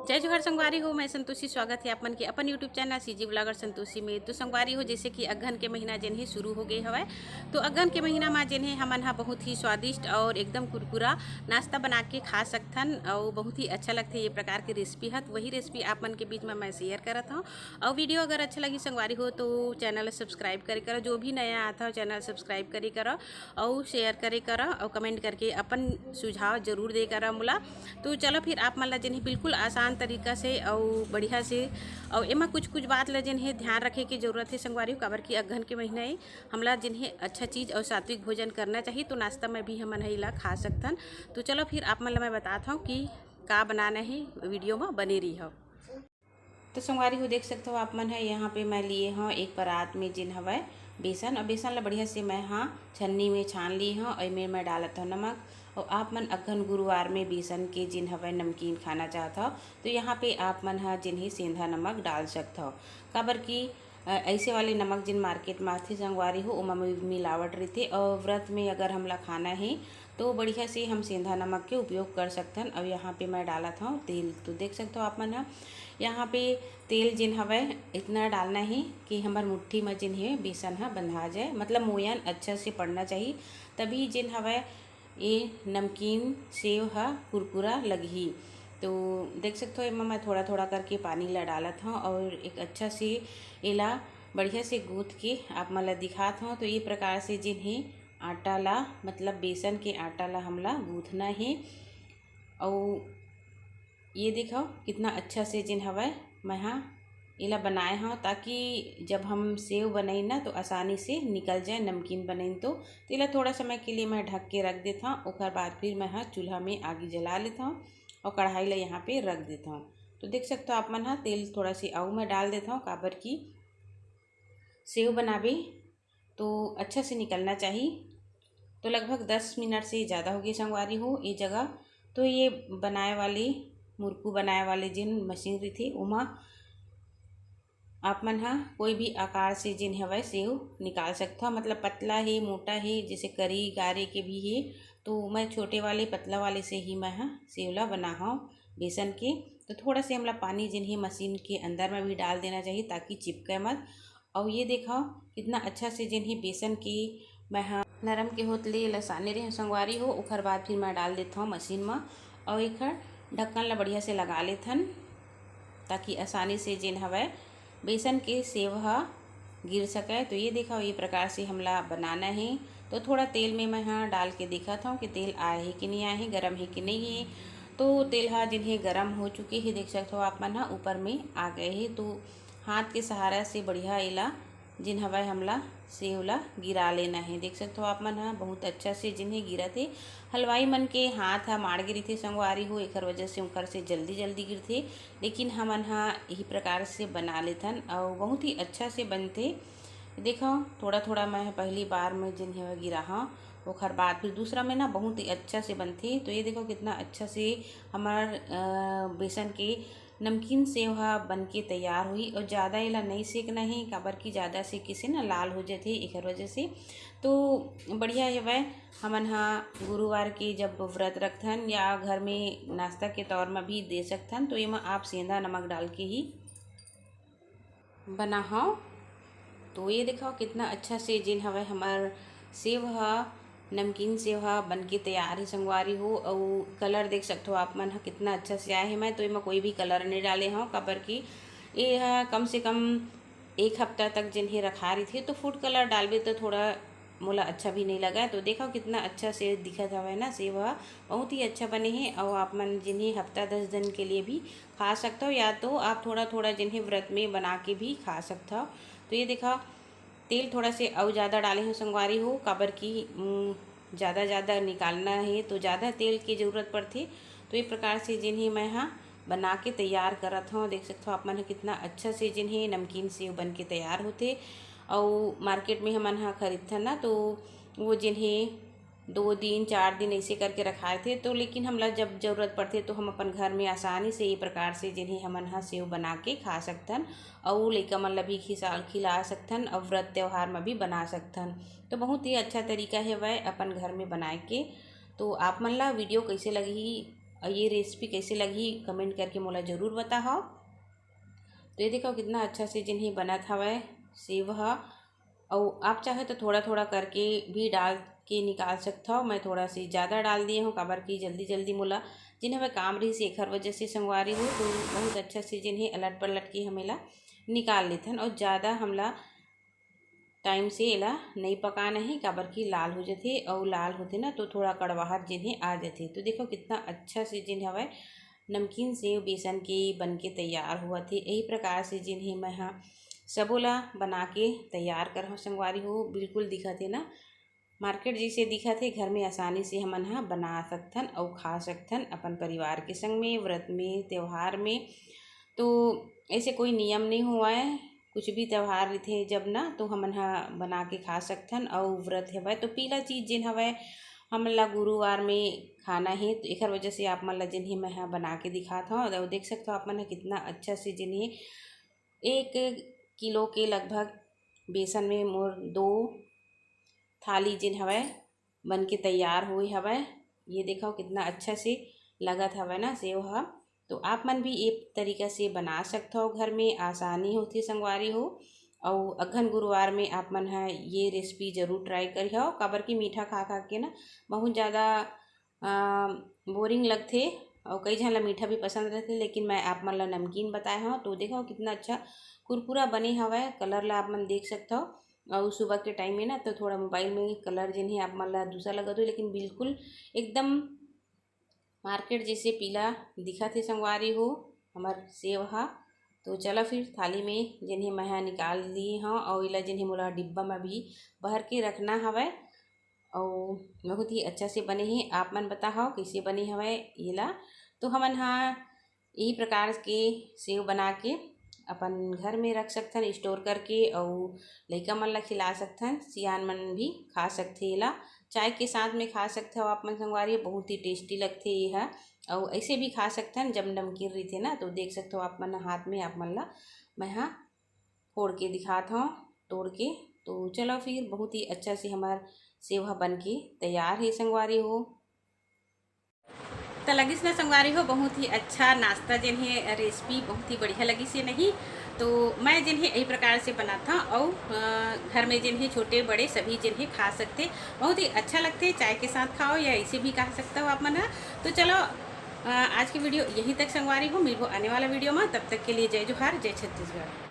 जय जोहर संगवारी हो। मैं संतोषी स्वागत है आपमन के अपन YouTube channel CG blogger Santoshi में। तो संगवारी हो जैसे कि अगहन के महीना जिन्हें शुरू हो गए हवे, तो अगहन के महीना में जिन्हें हमन हा बहुत ही स्वादिष्ट और एकदम कुरकुरा नाश्ता बना के खा सकथन और बहुत ही अच्छा लगता है। ये प्रकार की रेसिपी है, तो वही रेसिपी आपमन के बीच में मैं शेयर करत हूँ। और वीडियो अगर अच्छा लगी संगवारी हो तो चैनल सब्सक्राइब करे करो, जो भी नया आता हो चैनल सब्सक्राइब करे करो और शेयर करे करो और कमेंट करके अपन सुझाव जरूर दे करो मोला। तो चलो फिर आप मन ला जिन्हें बिल्कुल आसान तरीका से और बढ़िया से और एमा कुछ कुछ बात ला जिन्हें ध्यान रखे की जरूरत है संगवारी हो, काबर की अगहन के महीना है हमला जिन्हें अच्छा चीज़ और सात्विक भोजन करना चाहिए, तो नाश्ता में भी हमन ला खा सकथन। तो चलो फिर आप मन ला मैं बताता हूँ कि का बनाना है, वीडियो में बने रही हो। तो संगवारी हो देख सकते हो आप मन है, यहाँ पे मैं लिए हूँ एक परात में जिन हवा बेसन, और बेसन ला बढ़िया से मैं हाँ छन्नी में छान ली हूँ और में मैं डालत हूँ नमक। और आप मन अगहन गुरुवार में बेसन के जिन हवा नमकीन खाना चाहता हो तो यहाँ पे आप मन हा जिन्हें सेंधा नमक डाल सकता हो, काबर की ऐसे वाले नमक जिन मार्केट में आथे संगवारी हो ओमा मिलावट रहती। और व्रत में अगर हमला खाना है तो बढ़िया से हम सेंधा नमक के उपयोग कर सकथन। और यहाँ पे मैं डाला था तेल, तो देख सकते हो आप मन हा यहाँ पे तेल जिन हवा इतना डालना है कि हमार मुट्ठी में जिन है बेसन हा बंधा जाए, मतलब मोयन अच्छा से पड़ना चाहिए, तभी जिन हवा ये नमकीन सेव हा कुरकुरा लगी। तो देख सकते हो इमा मैं थोड़ा थोड़ा करके पानी ला डालत हूँ और एक अच्छा से एला बढ़िया से गूँथ के आप मन ला दिखात हूँ। तो ये प्रकार से जिन्हें आटा ला, मतलब बेसन के आटा ला हमला गूँथना है। और ये देखो कितना अच्छा से जिन हवा मैं हाँ इला बनाए हाँ, ताकि जब हम सेव बनाई ना तो आसानी से निकल जाए नमकीन बनाई। तो इला थोड़ा समय के लिए मैं ढक के रख देता हूँ, और बाद फिर मैं हाँ चूल्हा में आगे जला लेता हूँ और कढ़ाई ला यहाँ पे रख देता हूँ। तो देख सकते हो आप मन हाँ तेल थोड़ा सी आऊ मैं डाल देता हूँ, काबर की सेव बनावे तो अच्छा से निकलना चाहिए। तो लगभग 10 मिनट से ज़्यादा हो गई संगवारी हो ये जगह। तो ये बनाए वाली मुरकू बनाए वाले जिन मशीनरी थी उमा आप मन हाँ कोई भी आकार से जिन हवा सेव निकाल सकता, मतलब पतला है मोटा है जैसे करी गारे के भी है। तो मैं छोटे वाले पतला वाले से ही मैं हाँ सेवला बना हूँ बेसन के। तो थोड़ा से हमला पानी जिन्हें मशीन के अंदर में भी डाल देना चाहिए ताकि चिपके मत। और ये देखो कितना अच्छा से जिन्हें बेसन की मैं हाँ नरम के होत ले लसाने रहे संगवारी हो, उखर बाद फिर मैं डाल देता हूँ मशीन में और एक ढक्कन ला बढ़िया से लगा लेथन, ताकि आसानी से जिन हवा बेसन के सेव हा गिर सके। तो ये देखा ये प्रकार से हमला बनाना है। तो थोड़ा तेल में मैं हाँ डाल के देखा था कि तेल आए है कि नहीं आए है, गर्म है कि नहीं है। तो तेल हाँ जिन्हें गर्म हो चुके हैं देख सकते हो आप मन हाँ ऊपर में आ गए हैं। तो हाथ के सहारा से बढ़िया इला जिन हवा हमला सेवला गिरा लेना है। देख सकते हो आप मन हाँ बहुत अच्छा से जिन्हें गिरा थे। हलवाई मन के हाथ हा माड़ गिरी थे संगवारी हो, एक वजह से उनकर से जल्दी जल्दी गिरथे, लेकिन हमन हाँ यही प्रकार से बना लेथन और बहुत ही अच्छा से बनते। देखो थोड़ा थोड़ा मैं पहली बार में जिन्हें गिरा हाँ ओखर बाद फिर दूसरा में ना बहुत ही अच्छा से बनती। तो ये देखो कितना अच्छा से हमार बेसन के नमकीन सेव हा बन के तैयार हुई। और ज़्यादा इला नहीं सेकना है, काबर की ज़्यादा सेके से ना लाल हो जाते एक वजह से। तो बढ़िया है वह हमन हाँ गुरुवार के जब व्रत रखथन या घर में नाश्ता के तौर में भी दे सकथन, तो एमा आप सेंधा नमक डाल के ही बना हाँ। तो ये देखो कितना अच्छा से जिन हवा हमार सेव हा नमकीन सेव हा बन के तैयार है संगवारी हो। और कलर देख सकते हो आप मन हा कितना अच्छा से आया है। मैं तो इमा कोई भी कलर नहीं डाले हूँ, काबर की ये हा कम से कम एक हफ्ता तक जिन्हें रखा रही थी, तो फूड कलर डालबे तो थोड़ा मोला अच्छा भी नहीं लगा। तो देखो कितना अच्छा से दिखत हवा ना सेव हा बहुत ही अच्छा बने हैं। और आप मन जिन्हें हफ्ता 10 दिन के लिए भी खा सकते हो, या तो आप थोड़ा थोड़ा जिन्हें व्रत में बना के भी खा सकते हो। तो ये देखा तेल थोड़ा से और ज़्यादा डाले हैं संगवारी हो, काबर की ज़्यादा निकालना है तो ज़्यादा तेल की ज़रूरत पड़ती। तो ये प्रकार से जिन्हें मैं हाँ बना के तैयार करत हूँ। देख सकते हो आप मन कितना अच्छा से जिन्हें नमकीन सेव बन के तैयार होते। और मार्केट में हमन हाँ खरीदथन ना, तो वो जिन्हें 2 दिन 4 दिन ऐसे करके रखाए थे। तो लेकिन हमला जब ज़रूरत पड़ते तो हम अपन घर में आसानी से ये प्रकार से जिन्हें हमन हाँ सेव बना के खा सकथन और लइका मन ला भी खिला सकथन और व्रत त्यौहार में भी बना सकथन। तो बहुत ही अच्छा तरीका है वह अपन घर में बनाए के। तो आप मन ला वीडियो कैसे लगी और ये रेसिपी कैसे लगी कमेंट करके मोला ज़रूर बताओ। तो ये देखो कितना अच्छा से जिन्हें बनत हवै सेव ह। और आप चाहे तो थोड़ा थोड़ा करके भी डाल के निकाल सकते हो। मैं थोड़ा सी ज़्यादा डाल दिए हूँ काबर की जल्दी जल्दी मोला जिन्हें मैं काम रही से एखर वजह से संगवारी हूँ। तो बहुत अच्छा से जिन्हें अलट पलट के हमेला निकाल लेथन और ज़्यादा हमला टाइम से एला नहीं पकाना है काबर की लाल हो जाते और लाल होते ना तो थोड़ा कड़वाहट जिन्हें आ जाते। तो देखो कितना अच्छा से जिन्हें हवा नमकीन सेव बेसन के बन के तैयार हुआ थे। यही प्रकार से जिन्हें मैं हाँ सबोला बना के तैयार कर हो संगवारी हो। बिल्कुल दिखा थे ना मार्केट जैसे दिखा थे, घर में आसानी से हमन हाँ बना सकथन और खा सकथन अपन परिवार के संग में, व्रत में, त्यौहार में। तो ऐसे कोई नियम नहीं हुआ है, कुछ भी त्यौहार रहते जब ना तो हमन हाँ बना के खा सकथन। और व्रत है तो पीला चीज़ जिन हवै हमन ला गुरुवार में खाना है। तो एकर वजह से आप मन ला जिन्हें मैं हाँ बना के दिखाता हूँ। और देख सकते हो आप मन कितना अच्छा से जिन्हें 1 किलो के लगभग बेसन में मोर 2 थाली जिन हवै बन के तैयार हुई हवै। ये देखो कितना अच्छा से लगत हवै ना सेव ह। तो आप मन भी एक तरीका से बना सकते हो, घर में आसानी होती संगवारी हो। और अघन गुरुवार में आप मन है ये रेसिपी ज़रूर ट्राई करी हो काबर की मीठा खा खा के ना बहुत ज़्यादा बोरिंग लगते और कई झन ला मीठा भी पसंद रहते। लेकिन मैं आप मन ला नमकीन बताया हूँ। तो देखो कितना अच्छा कुरकुरा बने हवै, कलर ला आप मन देख सकते हो। और सुबह के टाइम में ना तो थोड़ा मोबाइल में कलर जिन्हें आप मन ला दूसरा लगा दो, लेकिन बिल्कुल एकदम मार्केट जैसे पीला दिखा थे संगवारी हो हमार सेव हा। तो चलो फिर थाली में जिन्हें मैं निकाल ली हाँ और इला जिन्हें मोला डिब्बा में भी भर के रखना हवै। और बहुत ही अच्छा से बने हैं। आप मन बताओ कैसे बने हवै इला। तो हमन हाँ यही प्रकार के सेव बना के अपन घर में रख सकथन स्टोर करके और लइका मन ला खिला सकथन, सियान मन भी खा सकथे। एला चाय के साथ में खा सकते हो आप मन संगवारी, बहुत ही टेस्टी लगथे यह। और ऐसे भी खा सकथन जब नमकीन रही ना। तो देख सकते हो आप मन हाथ में आप मन ला मैं हाँ फोड़ के दिखाता हूँ तोड़ के। तो चलो फिर बहुत ही अच्छा से हमार सेव बन के तैयार है संगवारी हो। तो लगिस ना संगवारी हो बहुत ही अच्छा नाश्ता जिन्हें रेसिपी बहुत ही बढ़िया लगी से नहीं। तो मैं जिन्हें यही प्रकार से बनाता और घर में जिन्हें छोटे बड़े सभी जिन्हें खा सकते, बहुत ही अच्छा लगते। चाय के साथ खाओ या ऐसे भी खा सकते हो आप मन। तो चलो आज की वीडियो यहीं तक संगवारी हो, मिलो आने वाला वीडियो में। तब तक के लिए जय जोहार, जय छत्तीसगढ़।